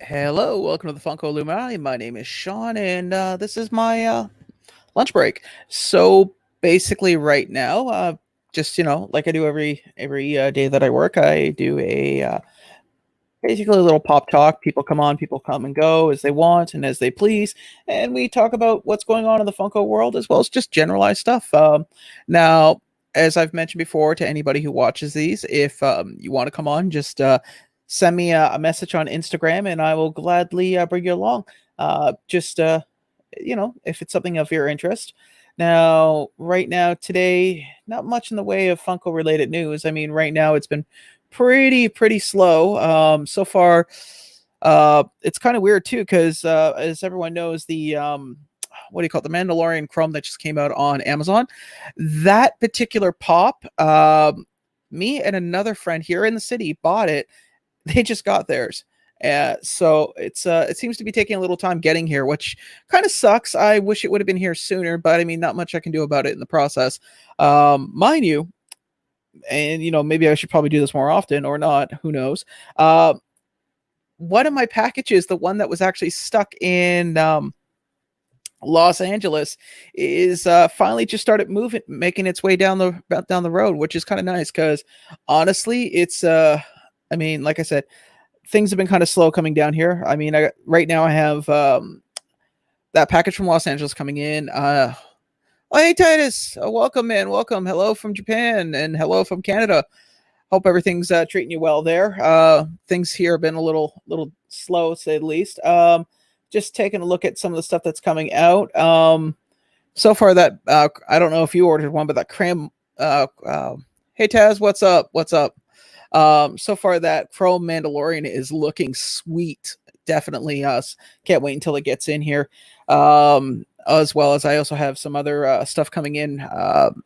Hello, welcome to the Funko Illuminati. My name is Sean, and this is my lunch break. So basically, right now, just like I do every day that I work, I do a basically a little pop talk. People come on, people come and go as they want and as they please, and we talk about what's going on in the Funko world as well as just generalized stuff. Now, as I've mentioned before to anybody who watches these, if you want to come on, just send me a message on Instagram, and I will gladly bring you along. Just if it's something of your interest. Now, right now, today, not much in the way of Funko related news. I mean, right now it's been pretty slow. So far, it's kind of weird too, because as everyone knows, the what do you call it, the Mandalorian Chrome that just came out on Amazon, that particular pop, me and another friend here in the city bought it. They just got theirs. So it seems to be taking a little time getting here, which kind of sucks. I wish it would have been here sooner, but I mean, not much I can do about it in the process. Mind you, and maybe I should probably do this more often or not, who knows. One of my packages, the one that was actually stuck in Los Angeles, is finally just started making its way down the road, which is kind of nice, because honestly, it's I mean, like I said, things have been kind of slow coming down here. I mean, right now I have that package from Los Angeles coming in. Oh, hey, Titus. Welcome, man. Welcome. Hello from Japan and hello from Canada. Hope everything's treating you well there. Things here have been a little slow, to say the least. Just taking a look at some of the stuff that's coming out. So far, that I don't know if you ordered one, but that cram. Hey, Taz, what's up? What's up? So far, that Chrome Mandalorian is looking sweet. Definitely us. Can't wait until it gets in here. As well as I also have some other stuff coming in.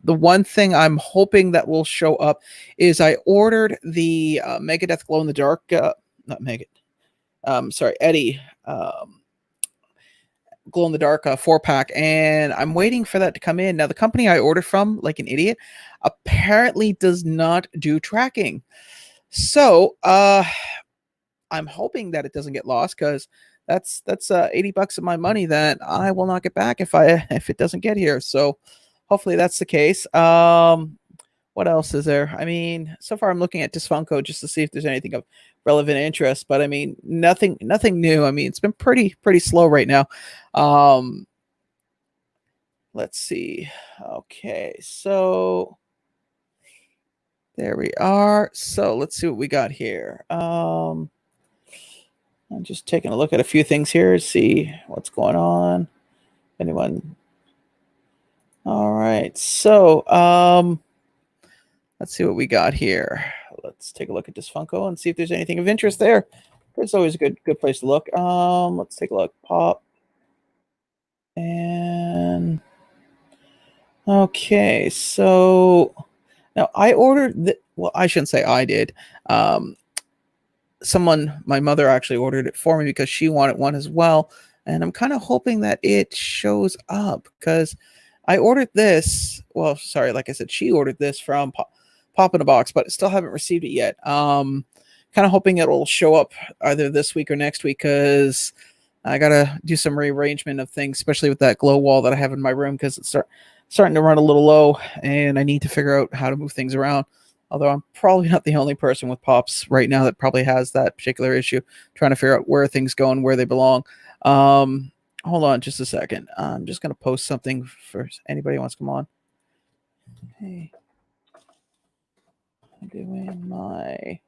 The one thing I'm hoping that will show up is I ordered the Megadeth Glow in the Dark, not Megadeth, sorry, Eddie Glow in the Dark 4-pack, and I'm waiting for that to come in. Now, the company I ordered from, like an idiot, apparently does not do tracking. So I'm hoping that it doesn't get lost, because that's $80 of my money that I will not get back if it doesn't get here. So hopefully that's the case. What else is there? I mean, so far I'm looking at this Funko just to see if there's anything of relevant interest, but I mean, nothing new. I mean, it's been pretty slow right now. Let's see. Okay, so there we are. So let's see what we got here. I'm just taking a look at a few things here to see what's going on. Anyone? All right. So, let's see what we got here. Let's take a look at this Funko and see if there's anything of interest there. It's always a good place to look. Let's take a look. Pop. And okay, so now I ordered well, I shouldn't say I did. My mother actually ordered it for me because she wanted one as well. And I'm kind of hoping that it shows up, because I ordered this. Well, sorry, like I said, she ordered this from Pop in a Box, but still haven't received it yet. Kind of hoping it'll show up either this week or next week, because I got to do some rearrangement of things, especially with that glow wall that I have in my room, because it's starting to run a little low, and I need to figure out how to move things around. Although I'm probably not the only person with Pops right now that probably has that particular issue, trying to figure out where things go and where they belong. Hold on just a second. I'm just going to post something for anybody who wants to come on. Hey, I'm doing my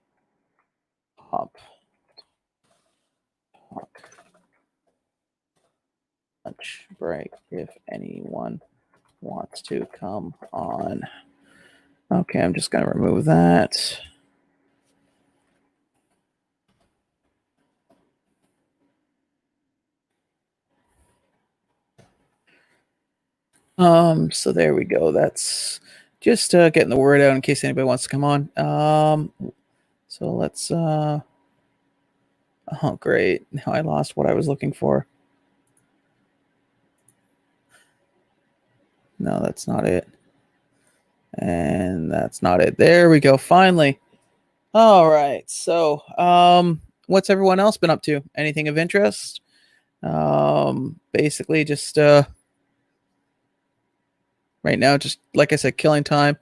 Pop Talk lunch break if anyone wants to come on. Okay, I'm just going to remove that. So there we go. That's just getting the word out in case anybody wants to come on. So let's oh great. Now I lost what I was looking for. No, that's not it. And that's not it. There we go. Finally. All right. So, what's everyone else been up to? Anything of interest? Basically just right now, just like I said, killing time.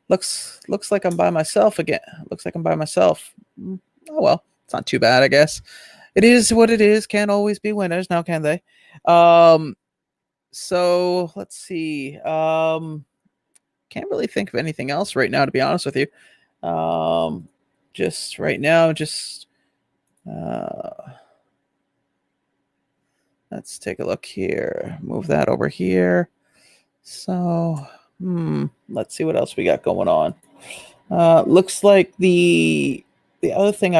Looks like I'm by myself again. Looks like I'm by myself. Oh well, it's not too bad, I guess. It is what it is. Can't always be winners now, can they? Um, so let's see. Can't really think of anything else right now, to be honest with you. Just right now, just let's take a look here. Move that over here. So, let's see what else we got going on. Looks like the other thing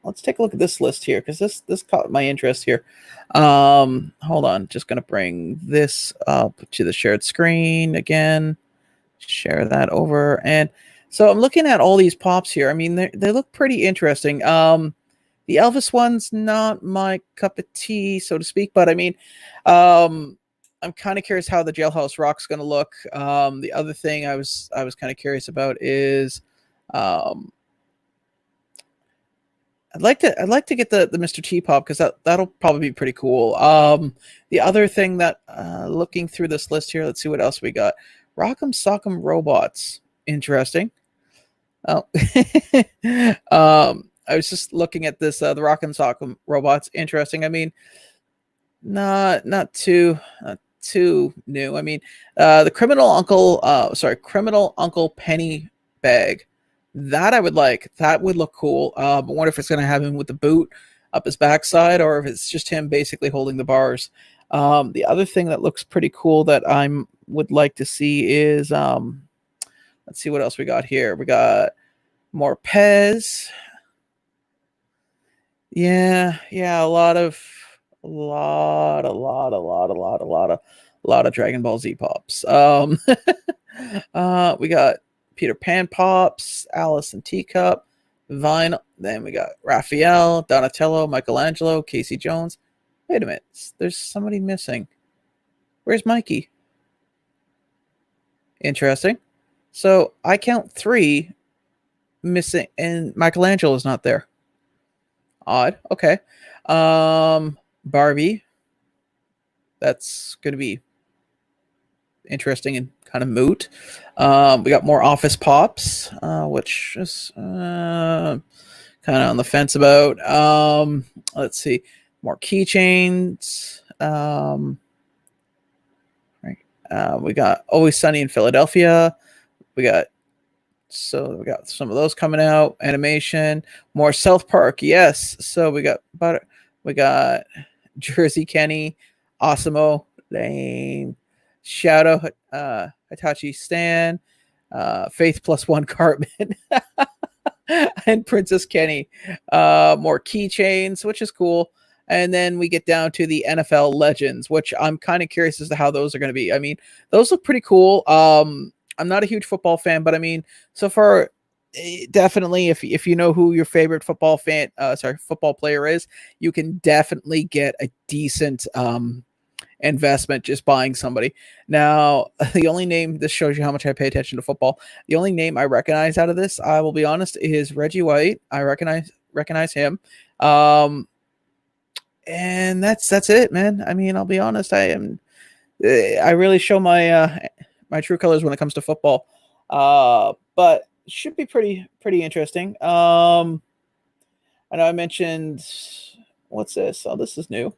let's take a look at this list here because this caught my interest here. Hold on, just gonna bring this up to the shared screen again. Share that over, and so I'm looking at all these pops here. I mean, they look pretty interesting. The Elvis one's not my cup of tea, so to speak, but I mean, I'm kind of curious how the Jailhouse Rock's going to look. The other thing I was kind of curious about is, I'd like to get the Mr. T pop because that'll probably be pretty cool. The other thing that looking through this list here, let's see what else we got. Rock'em Sock'em Robots, interesting. Oh, I was just looking at this the Rock'em Sock'em Robots, interesting. I mean, not too new. I mean, the Criminal Uncle Penny bag. That I would like. That would look cool. I wonder if it's going to have him with the boot up his backside or if it's just him basically holding the bars. The other thing that looks pretty cool that I would like to see is, let's see what else we got here. We got more Pez. Yeah, a lot of Dragon Ball Z pops. We got Peter Pan pops, Alice and Teacup, Vine. Then we got Raphael, Donatello, Michelangelo, Casey Jones. Wait a minute, there's somebody missing. Where's Mikey? Interesting. So I count 3 missing, and Michelangelo is not there. Odd. Okay. Barbie. That's going to be interesting and kind of moot. We got more Office Pops, which is kind of on the fence about. Let's see. More keychains. We got Always Sunny in Philadelphia. We got some of those coming out. Animation, more South Park. Yes. So we got Jersey Kenny, Osimo, lame, Shadow, Hitachi Stan, Faith Plus One Cartman, and Princess Kenny. More keychains, which is cool. And then we get down to the NFL Legends, which I'm kind of curious as to how those are going to be. I mean, those look pretty cool. I'm not a huge football fan, but I mean, so far, definitely, if you know who your favorite football player is, you can definitely get a decent investment just buying somebody. Now, the only name, this shows you how much I pay attention to football. The only name I recognize out of this, I will be honest, is Reggie White. I recognize him. And that's it, man. I mean, I'll be honest. I really show my my true colors when it comes to football. But should be pretty interesting. I know I mentioned, what's this? Oh, this is new.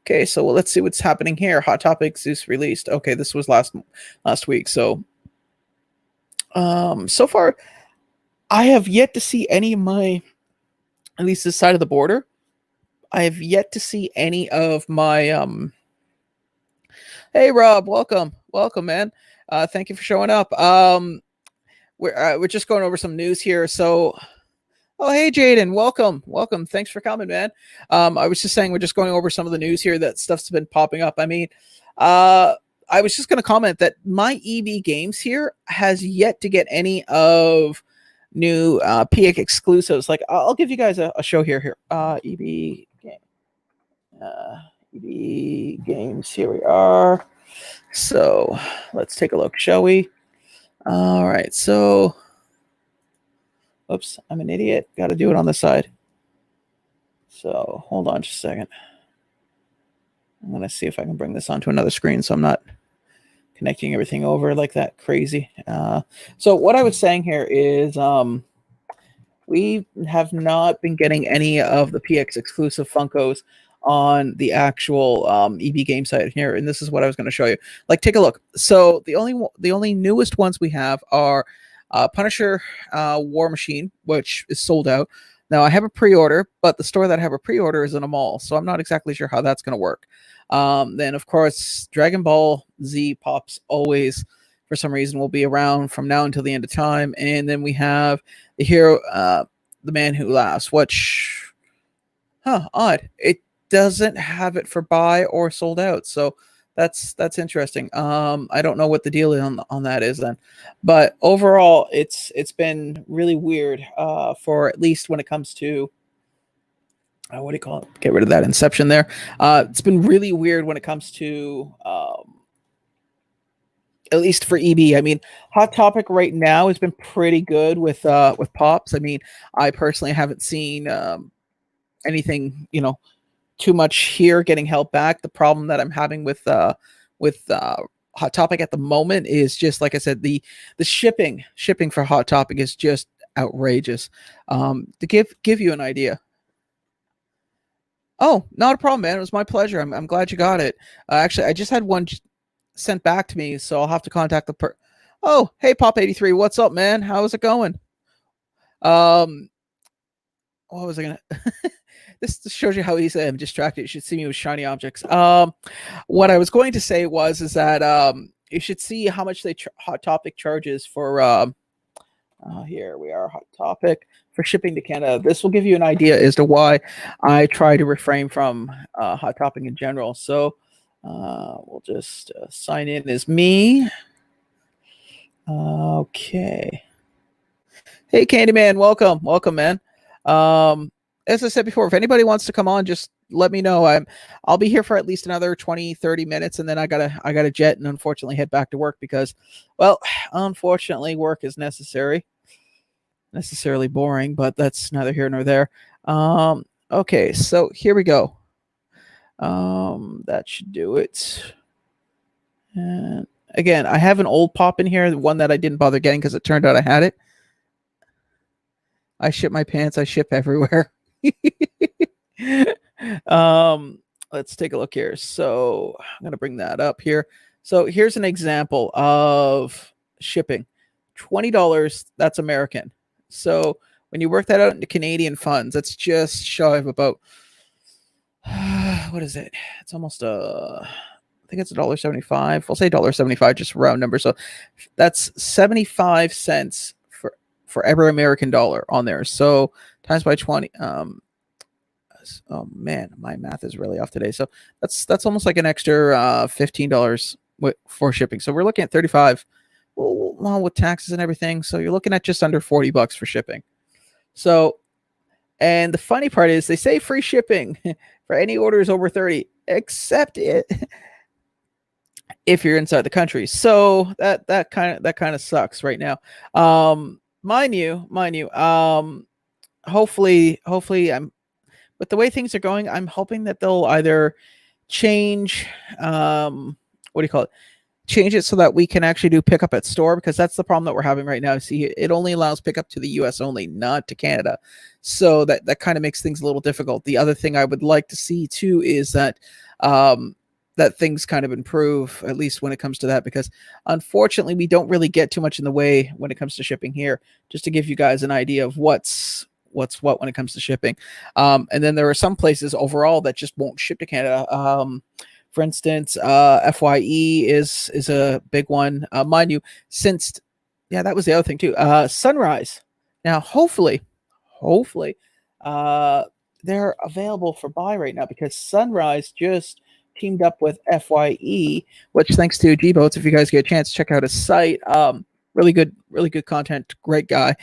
Okay, so let's see what's happening here. Hot Topic Zeus released. Okay, this was last week. So, so far, I have yet to see any of my, at least this side of the border. I have yet to see any of my Hey Rob, welcome, man. Thank you for showing up. We're just going over some news here. So, oh hey Jaden, welcome. Thanks for coming, man. I was just saying we're just going over some of the news here that stuff's been popping up. I mean, I was just going to comment that my EB Games here has yet to get any of new PX exclusives. Like I'll give you guys a show here. EB Games, here we are. So let's take a look, shall we? All right, so oops, I'm an idiot. Got to do it on the side. So hold on just a second. I'm going to see if I can bring this onto another screen so I'm not connecting everything over like that crazy. So what I was saying here is we have not been getting any of the PX exclusive Funkos on the actual EB game site here, and this is what I was going to show you. Like, take a look. So the only newest ones we have are Punisher War Machine, which is sold out. Now I have a pre-order, but the store that I have a pre-order is in a mall, so I'm not exactly sure how that's going to work. Then of course Dragon Ball Z Pops always, for some reason, will be around from now until the end of time, and then we have the hero, the man who laughs, which, odd. It doesn't have it for buy or sold out, so that's interesting. I don't know what the deal on that is then, but overall, it's been really weird. For at least when it comes to what do you call it? Get rid of that Inception there. It's been really weird when it comes to at least for EB. I mean, Hot Topic right now has been pretty good with Pops. I mean, I personally haven't seen anything, too much here getting held back. The problem that I'm having with Hot Topic at the moment is just, like I said, the shipping for Hot Topic is just outrageous. To give you an idea. Oh, not a problem, man. It was my pleasure. I'm glad you got it. Actually, I just had one sent back to me, so I'll have to contact the Oh, hey, Pop83, what's up, man? How's it going? What was I gonna? This shows you how easily I'm distracted. You should see me with shiny objects. What I was going to say is that you should see how much Hot Topic charges for. Here we are, Hot Topic for shipping to Canada. This will give you an idea as to why I try to refrain from Hot Topic in general. So we'll just sign in as me. Okay. Hey, Candyman, welcome, man. As I said before, if anybody wants to come on, just let me know. I'll be here for at least another 20-30 minutes, and then I gotta jet and unfortunately head back to work because, well, unfortunately, work is necessarily boring, but that's neither here nor there. Okay, so here we go. That should do it. And again, I have an old Pop in here, the one that I didn't bother getting because it turned out I had it. I ship my pants. I ship everywhere. Let's take a look here. So I'm going to bring that up here. So here's an example of shipping. $20, that's American. So when you work that out into Canadian funds, that's just shy of about, what is it? It's almost I think it's $1.75. I'll say $1.75, just round number. So that's 75 cents for every American dollar on there. So times by 20. Oh man, my math is really off today. So that's almost like an extra $15 for shipping. So we're looking at 35, well, with taxes and everything. So you're looking at just under $40 for shipping. So, and the funny part is they say free shipping for any orders over 30, except if you're inside the country. So that kind of sucks right now. Mind you, hopefully I'm, with the way things are going, I'm hoping that they'll either change, change it so that we can actually do pickup at store, because that's the problem that we're having right now. See, it only allows pickup to the US only, not to Canada. So that kind of makes things a little difficult. The other thing I would like to see too is that that things kind of improve, at least when it comes to that, because unfortunately we don't really get too much in the way when it comes to shipping here. Just to give you guys an idea of what's what when it comes to shipping. And then there are some places overall that just won't ship to Canada. For instance, FYE is a big one. Mind you, since, yeah, that was the other thing too. Sunrise. Now, hopefully, they're available for buy right now, because Sunrise just teamed up with FYE, which, thanks to G-Boats, if you guys get a chance, check out his site. Really good content, great guy.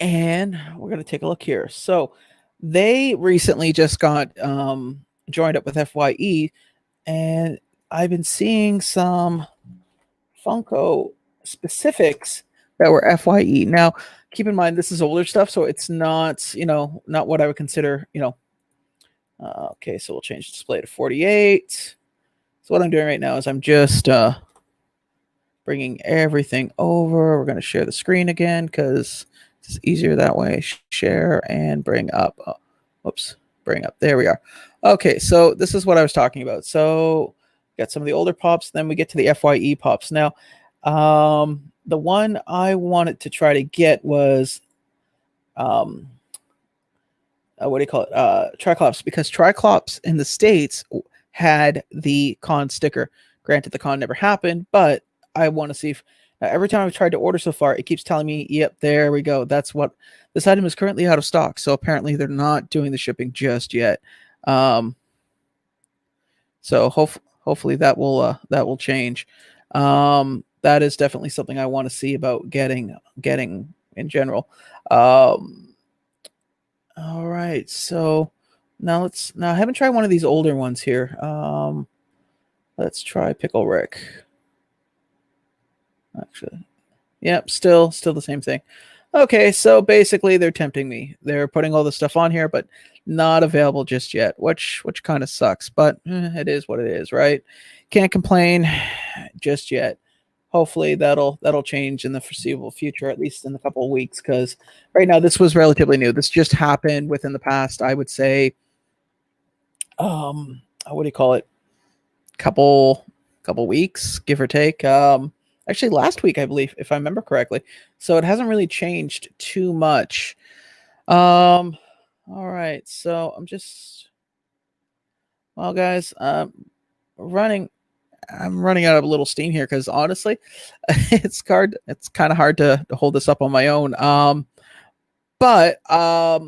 And we're going to take a look here. So they recently just got joined up with FYE, and I've been seeing some Funko specifics that were FYE. Now, keep in mind this is older stuff, so it's not, not what I would consider, okay, so we'll change display to 48. So what I'm doing right now is I'm just bringing everything over. We're going to share the screen again because it's easier that way. Share and bring up. Whoops, bring up. There we are. Okay, so this is what I was talking about. So got some of the older pops, then we get to the FYE pops. Now, the one I wanted to try to get was what do you call it? Triclops, because Triclops in the States had the con sticker. Granted, the con never happened, but I want to see if every time I've tried to order so far, it keeps telling me, yep, there we go. That's what this item is currently out of stock. So apparently they're not doing the shipping just yet. So hopefully that will change. That is definitely something I want to see about getting in general. All right, so now I haven't tried one of these older ones here. Let's try Pickle Rick. Actually, yep, still the same thing. Okay, so basically they're tempting me. They're putting all the stuff on here, but not available just yet, which kind of sucks, but it is what it is, right? Can't complain just yet. Hopefully that'll change in the foreseeable future, at least in a couple of weeks, because right now this was relatively new. This just happened within the past, I would say, what do you call it? Couple weeks, give or take. Actually last week, I believe, if I remember correctly. So it hasn't really changed too much. All right, so well, guys, I'm running out of a little steam here because honestly, it's kind of hard to hold this up on my own. But I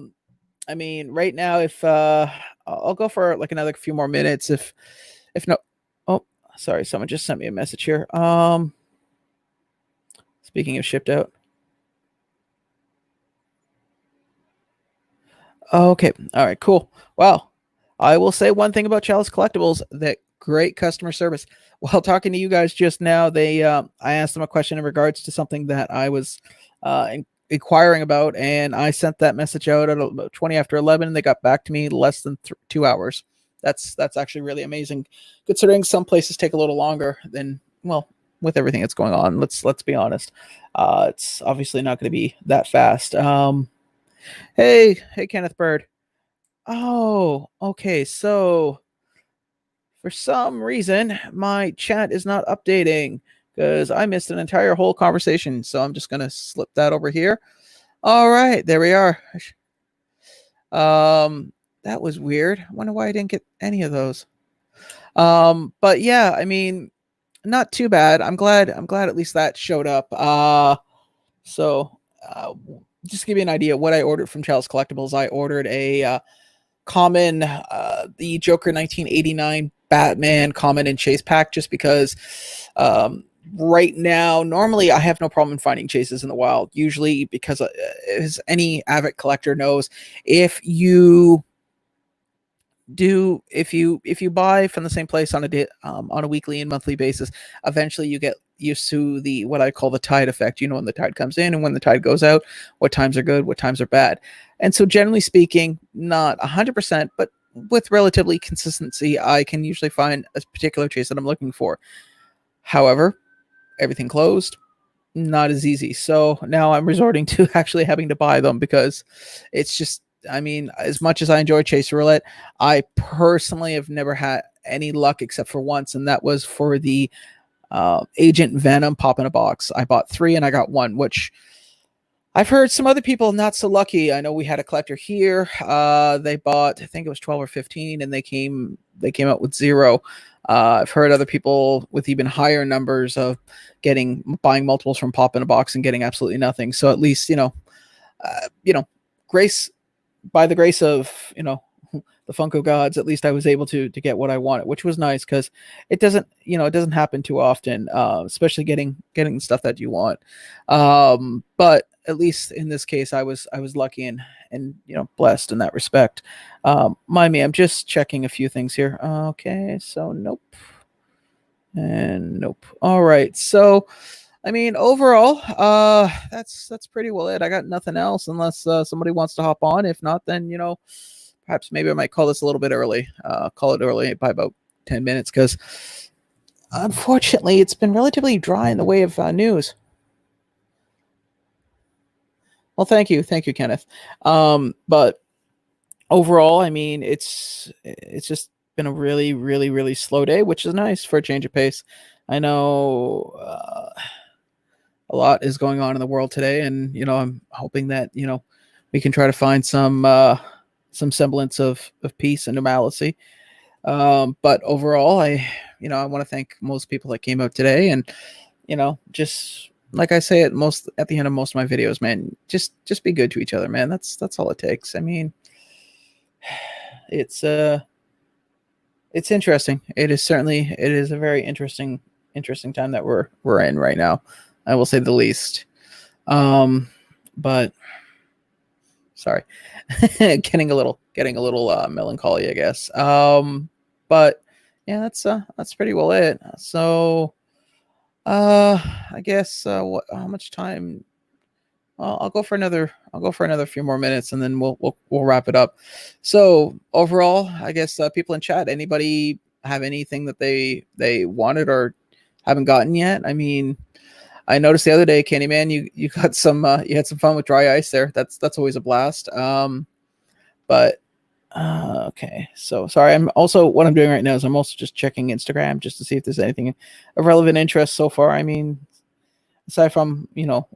mean, right now, if I'll go for like another few more minutes. If no, oh, sorry, someone just sent me a message here. Speaking of shipped out. Okay. All right, cool. Well, I will say one thing about Chalice Collectibles, that great customer service. While talking to you guys just now, I asked them a question in regards to something that I was inquiring about, and I sent that message out at about 20 after 11, and they got back to me less than 2 hours. That's actually really amazing, considering some places take a little longer than, well, with everything that's going on. Let's be honest. It's obviously not going to be that fast. Hey, Kenneth Bird. Oh, okay. So for some reason, my chat is not updating because I missed an entire whole conversation. So I'm just going to slip that over here. All right, there we are. That was weird. I wonder why I didn't get any of those. But yeah, I mean, not too bad. I'm glad at least that showed up. So just to give you an idea what I ordered from Chalice Collectibles, I ordered a common, the Joker 1989 Batman common and chase pack, just because right now, normally I have no problem in finding chases in the wild, usually because as any avid collector knows, if you buy from the same place on a weekly and monthly basis, eventually you get used to the what I call the tide effect. You know, when the tide comes in and when the tide goes out, what times are good, what times are bad. And so generally speaking, not 100%, but with relatively consistency, I can usually find a particular chase that I'm looking for. However, everything closed, not as easy. So now I'm resorting to actually having to buy them because it's just, I mean, as much as I enjoy Chase Roulette, I personally have never had any luck except for once, and that was for the Agent Venom pop in a box. I bought 3 and I got 1, which I've heard some other people not so lucky. I know we had a collector here. They bought, I think it was 12 or 15, and they came out with 0. I've heard other people with even higher numbers of buying multiples from pop in a box and getting absolutely nothing. So at least, by the grace of, the Funko gods, at least I was able to get what I wanted, which was nice because it doesn't happen too often, especially getting stuff that you want. But at least in this case, I was lucky and blessed in that respect. Mind me, I'm just checking a few things here. Okay, so nope, and nope. All right, so I mean, overall, that's pretty well it. I got nothing else unless somebody wants to hop on. If not, then perhaps maybe I might call this a little bit early. Call it early by about 10 minutes because unfortunately, it's been relatively dry in the way of news. Well, thank you, Kenneth. But overall, I mean, it's just been a really, really, really slow day, which is nice for a change of pace. I know a lot is going on in the world today, and I'm hoping that we can try to find some semblance of peace and normalcy. But overall, I want to thank most people that came out today, and just like I say at the end of most of my videos, man, just be good to each other, man. That's all it takes. I mean, it's interesting. It is a very interesting time that we're in right now. I will say the least. But sorry, getting a little melancholy, I guess. But yeah, that's pretty well it. So I guess how much time? Well, I'll go for another few more minutes, and then we'll wrap it up. So overall, I guess people in chat, anybody have anything that they wanted or haven't gotten yet? I mean, I noticed the other day, Candyman, you got some you had some fun with dry ice there. That's always a blast. But okay, so sorry. I'm also what I'm doing right now is I'm also just checking Instagram just to see if there's anything of relevant interest so far. I mean, aside from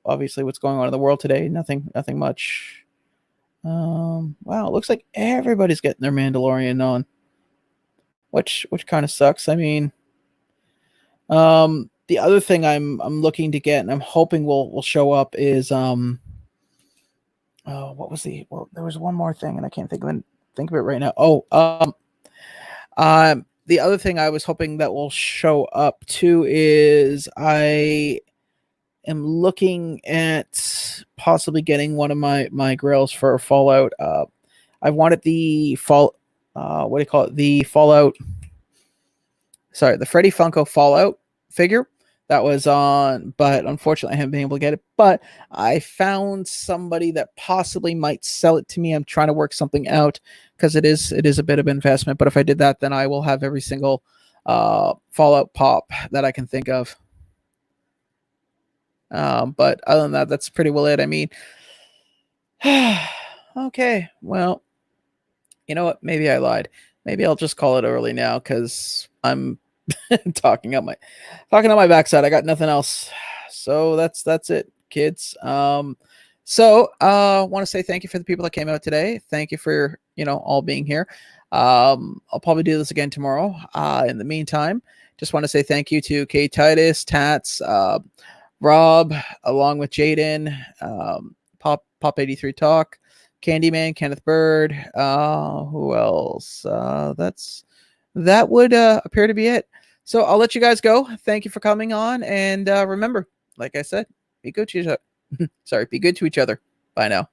obviously what's going on in the world today, nothing much. Wow, it looks like everybody's getting their Mandalorian on, which kind of sucks. I mean, the other thing I'm looking to get and I'm hoping will show up is what was there was one more thing and I can't think of it right now. The other thing I was hoping that will show up too is I am looking at possibly getting one of my grills for Fallout. I wanted the what do you call it? The Fallout. Sorry, the Freddy Funko Fallout figure that was on, but unfortunately I haven't been able to get it. But I found somebody that possibly might sell it to me. I'm trying to work something out because it is a bit of investment. But if I did that, then I will have every single Fallout pop that I can think of. But other than that, that's pretty well it. I mean, okay, well, you know what? Maybe I lied. Maybe I'll just call it early now because I'm talking on my backside. I got nothing else. So that's it, kids. So want to say thank you for the people that came out today. Thank you for all being here. I'll probably do this again tomorrow. In the meantime, just want to say thank you to Kate Titus, Tats, Rob, along with Jaden, Pop 83 Talk, Candyman, Kenneth Bird. Who else? That would appear to be it. So I'll let you guys go. Thank you for coming on, and remember, like I said, be good to each other. Sorry, be good to each other. Bye now.